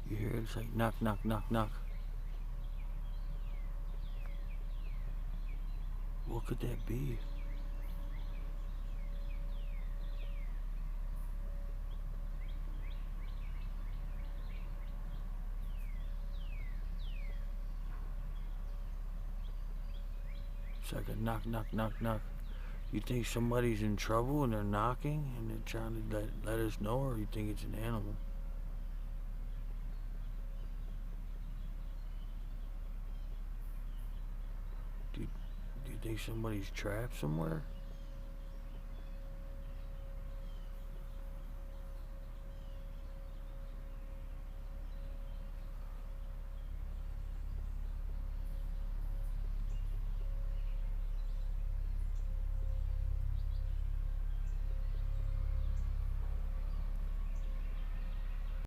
You hear it? It's like knock, knock, knock, knock. What could that be? It's like a knock, knock, knock, knock. You think somebody's in trouble and they're knocking and they're trying to let us know, or you think it's an animal? Do you think somebody's trapped somewhere?